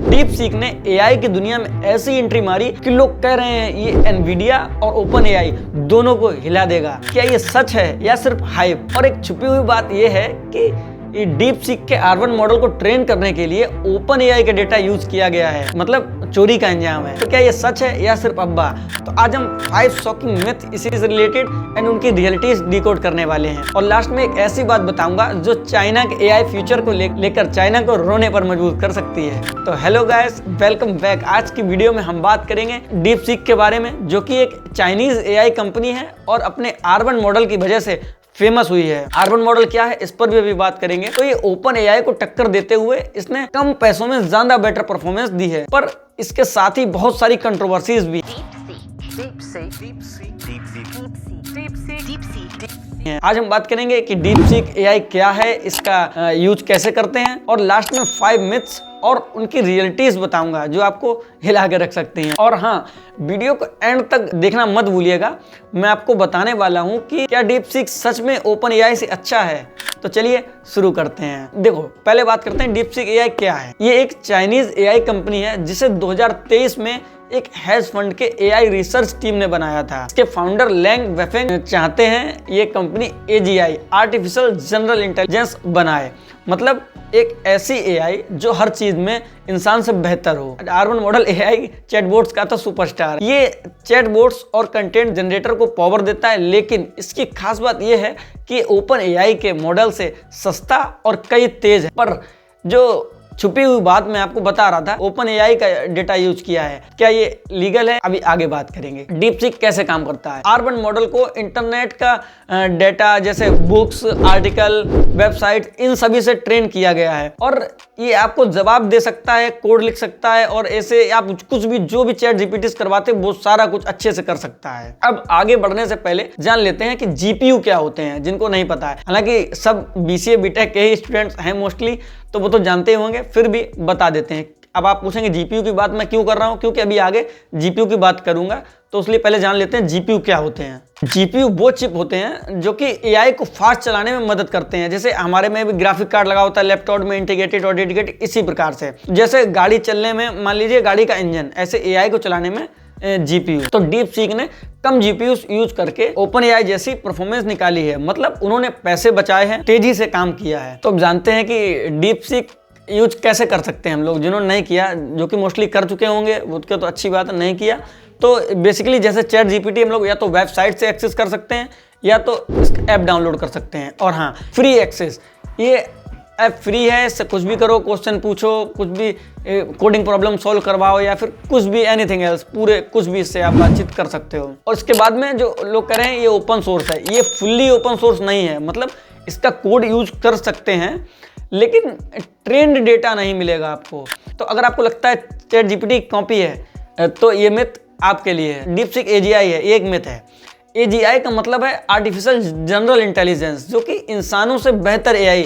Deep seek ने AI की दुनिया में ऐसी एंट्री मारी कि लोग कह रहे हैं ये एनवीडिया और ओपन एआई दोनों को हिला देगा। क्या ये सच है या सिर्फ हाइप? और एक छुपी हुई बात ये है कि ये डीप सीक के R1 मॉडल को ट्रेन करने के लिए ओपन एआई का डेटा यूज किया गया है, मतलब चोरी का अंजाम है। तो क्या ये सच है या सिर्फ अफवाह? तो आज हम 5 शॉकिंग मिथ इसी से रिलेटेड एंड उनकी रियलिटीज डिकोड करने वाले हैं। और लास्ट में एक ऐसी बात बताऊंगा जो चाइना के एआई फ्यूचर को लेकर चाइना को रोने पर मजबूर कर सकती है। तो हेलो गाइस, वेलकम बैक। आज की वीडियो में हम बात करेंगे डीप सीक के बारे में, जो कि एक चाइनीज एआई कंपनी है और अपने R1 मॉडल की वजह से फेमस हुई है। R1 मॉडल क्या है इस पर भी अभी बात करेंगे। तो ये ओपन एआई को टक्कर देते हुए इसने कम पैसों में ज्यादा बेटर परफॉर्मेंस दी है, पर इसके साथ ही बहुत सारी कंट्रोवर्सीज भी आज हम बात करेंगे कि डीप सीक एआई क्या है, इसका यूज कैसे करते हैं, और लास्ट में 5 मिथ्स और उनकी रियलिटीज बताऊंगा जो आपको हिला के रख सकती हैं। और हाँ, वीडियो को एंड तक देखना मत भूलिएगा, मैं आपको बताने वाला हूं कि क्या डीप सीक सच में ओपन एआई से अच्छा है। तो चलिए शुरू करते हैं। देखो, पहले बात करते हैं डीप सीक एआई क्या है। ये एक चाइनीज एआई कंपनी है जिसे 2023 में एक हेज फंड के एआई रिसर्च टीम ने बनाया था। इसके फाउंडर लैंग वेफेंग चाहते हैं ये company AGI artificial general intelligence बनाए, मतलब एक ऐसी एआई जो हर चीज में इंसान से बेहतर हो। R1 मॉडल एआई चैटबॉट्स का तो सुपरस्टार है। ये चैटबॉट्स और कंटेंट जनरेटर को पावर देता है, लेकिन इसकी खास बात यह है कि ओपन एआई के मॉडल से सस्ता और कई तेज है। पर जो छुपी हुई बात मैं आपको बता रहा था, ओपन एआई का डेटा यूज किया है, क्या ये लीगल है? अभी आगे बात करेंगे। डीप सीक कैसे काम करता है। R1 मॉडल को इंटरनेट का डेटा जैसे बुक्स, आर्टिकल, वेबसाइट, इन सभी से ट्रेन किया गया है और ये आपको जवाब दे सकता है, कोड लिख सकता है, और ऐसे आप कुछ भी जो भी चैट जीपीटी करवाते हैं वो सारा कुछ अच्छे से कर सकता है। अब आगे बढ़ने से पहले जान लेते हैं कि जीपीयू क्या होते हैं, जिनको नहीं पता है। हालांकि सब बीसीए बीटेक के ही स्टूडेंट्स हैं मोस्टली, तो वो तो जानते होंगे, फिर भी बता देते हैं। अब आप पूछेंगे जीपीयू की बात मैं क्यों कर रहा हूं, क्योंकि अभी आगे जीपीयू की बात करूंगा, तो इसलिए पहले जान लेते हैं जीपीयू क्या होते हैं। जीपीयू वो चिप होते हैं जो कि एआई को फास्ट चलाने में मदद करते हैं। जैसे हमारे में भी ग्राफिक कार्ड लगा होता है लैपटॉप में, इंटीग्रेटेड और डेडिकेटेड, इसी प्रकार से जैसे गाड़ी चलने में मान लीजिए गाड़ी का इंजन, ऐसे एआई को चलाने में जीपीयू। तो डीप सीक ने कम जीपीयू यूज करके ओपन एआई जैसी परफॉर्मेंस निकाली है, मतलब उन्होंने पैसे बचाए हैं, तेजी से काम किया है। तो अब जानते हैं कि डीप सीक यूज कैसे कर सकते हैं हम लोग, जिन्होंने नहीं किया, जो कि मोस्टली कर चुके होंगे उसके तो अच्छी बात है, नहीं किया तो बेसिकली जैसे चैट जीपीटी हम लोग या तो वेबसाइट से एक्सेस कर सकते हैं या तो ऐप डाउनलोड कर सकते हैं। और हाँ, फ्री एक्सेस, ये ऐप फ्री है, इससे कुछ भी करो, क्वेश्चन पूछो, कुछ भी कोडिंग प्रॉब्लम सॉल्व करवाओ या फिर कुछ भी एनीथिंग एल्स, पूरे कुछ भी इससे आप बातचीत कर सकते हो। और इसके बाद में जो लोग कह रहे हैं ये ओपन सोर्स है, ये फुल्ली ओपन सोर्स नहीं है, मतलब इसका कोड यूज कर सकते हैं लेकिन ट्रेंड डेटा नहीं मिलेगा आपको। तो अगर आपको लगता है चैट जीपीटी कॉपी है तो ये मिथ आपके लिए है। डीप सीक एजीआई है, ये एक मिथ है। एजीआई का मतलब है आर्टिफिशियल जनरल इंटेलिजेंस, जो कि इंसानों से बेहतर एआई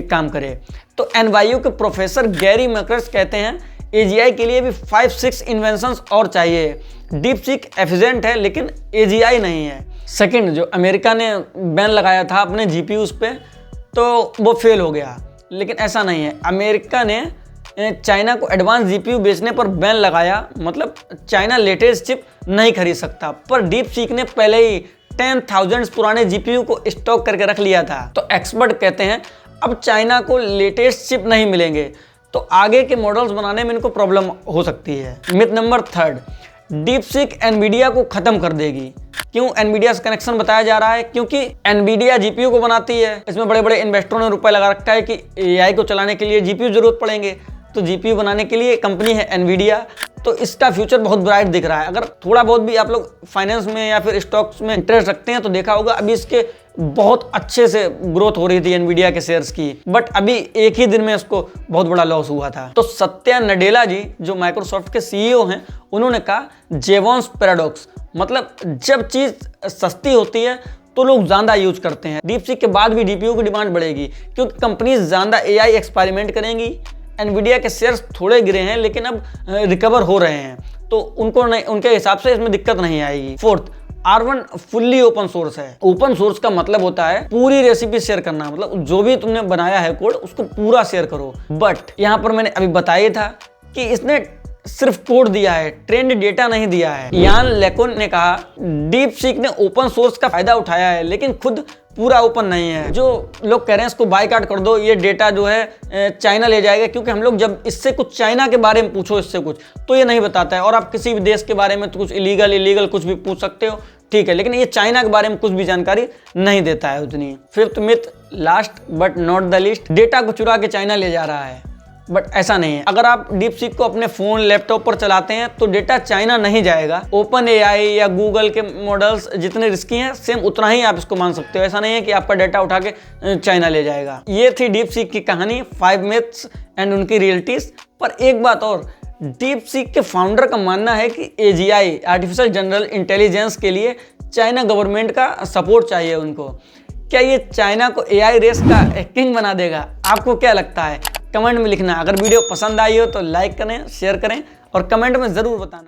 काम करे। तो एनवाईयू के प्रोफेसर गैरी मैकर्स कहते हैं एजीआई के लिए भी 5-6 इन्वेंशंस और चाहिए। डीप सीक एफिशिएंट है लेकिन एजीआई नहीं है। सेकंड, जो अमेरिका ने बैन लगाया था अपने जीपीयूज पे, तो वो फेल हो गया, लेकिन ऐसा नहीं है। अमेरिका ने चाइना को एडवांस जीपीयू बेचने पर बैन लगाया, मतलब चाइना लेटेस्ट चिप नहीं खरीद सकता। पर डीप सीक ने पहले ही 10,000 पुराने जीपीयू को स्टॉक करके रख लिया था। तो एक्सपर्ट कहते हैं अब चाइना को लेटेस्ट चिप नहीं मिलेंगे, तो आगे के मॉडल्स बनाने में इनको प्रॉब्लम हो सकती है। Myth number 3, deep seek Nvidia को खत्म कर देगी। क्यों एनवीडिया से कनेक्शन बताया जा रहा है? क्योंकि एनवीडिया जीपीयू को बनाती है, इसमें बड़े बड़े इन्वेस्टरों ने रुपए लगा रखा है कि एआई को चलाने के लिए जीपीयू जरूरत पड़ेंगे, तो जीपीयू बनाने के लिए कंपनी है एनवीडिया। तो इसका फ्यूचर बहुत ब्राइट दिख रहा है। अगर थोड़ा बहुत भी आप लोग फाइनेंस में या फिर स्टॉक्स में इंटरेस्ट रखते हैं तो देखा होगा अभी इसके बहुत अच्छे से ग्रोथ हो रही थी एनवीडिया के शेयर्स की, बट अभी एक ही दिन में इसको बहुत बड़ा लॉस हुआ था। तो सत्या नडेला जी जो माइक्रोसॉफ्ट के सीईओ हैं, उन्होंने कहा जेवॉन्स पैराडॉक्स, मतलब जब चीज सस्ती होती है तो लोग ज्यादा यूज करते हैं। डीप सीक के बाद भी डीपीयू की डिमांड बढ़ेगी क्योंकि कंपनीज ज्यादा एआई एक्सपेरिमेंट करेंगी। एनवीडिया के शेयर्स थोड़े गिरे हैं लेकिन अब रिकवर हो रहे हैं, तो उनको नहीं, उनके हिसाब से इसमें दिक्कत नहीं आएगी। Fourth, R1 fully open source है। ओपन सोर्स का मतलब होता है पूरी रेसिपी शेयर करना, मतलब जो भी तुमने बनाया है कोड उसको पूरा शेयर करो। बट यहाँ पर मैंने अभी बताया था कि इसने सिर्फ कोड दिया है, ट्रेंड डेटा नहीं दिया है। यान लेकुन ने कहा डीप सीक ने ओपन सोर्स का फायदा उठाया है लेकिन खुद पूरा ओपन नहीं है। जो लोग कह रहे हैं इसको बायकॉट कर दो, ये डेटा जो है चाइना ले जाएगा, क्योंकि हम लोग जब इससे कुछ चाइना के बारे में पूछो इससे कुछ तो ये नहीं बताता है। और आप किसी भी देश के बारे में तो कुछ इलीगल कुछ भी पूछ सकते हो, ठीक है, लेकिन ये चाइना के बारे में कुछ भी जानकारी नहीं देता है उतनी। Fifth myth, last but not the least, data को चुरा के चाइना ले जा रहा है, बट ऐसा नहीं है। अगर आप डीप सीक को अपने फोन लैपटॉप पर चलाते हैं तो डेटा चाइना नहीं जाएगा। ओपन एआई या गूगल के मॉडल्स जितने रिस्की हैं सेम उतना ही आप इसको मान सकते हो। ऐसा नहीं है कि आपका डेटा उठा के चाइना ले जाएगा। ये थी डीप सीक की कहानी, 5 मिथ्स एंड उनकी रियलिटीज। पर एक बात और, डीप सीक के फाउंडर का मानना है कि एजीआई आर्टिफिशियल जनरल इंटेलिजेंस के लिए चाइना गवर्नमेंट का सपोर्ट चाहिए उनको। क्या ये चाइना को एआई रेस का किंग बना देगा? आपको क्या लगता है? कमेंट में लिखना। अगर वीडियो पसंद आई हो तो लाइक करें, शेयर करें और कमेंट में ज़रूर बताना।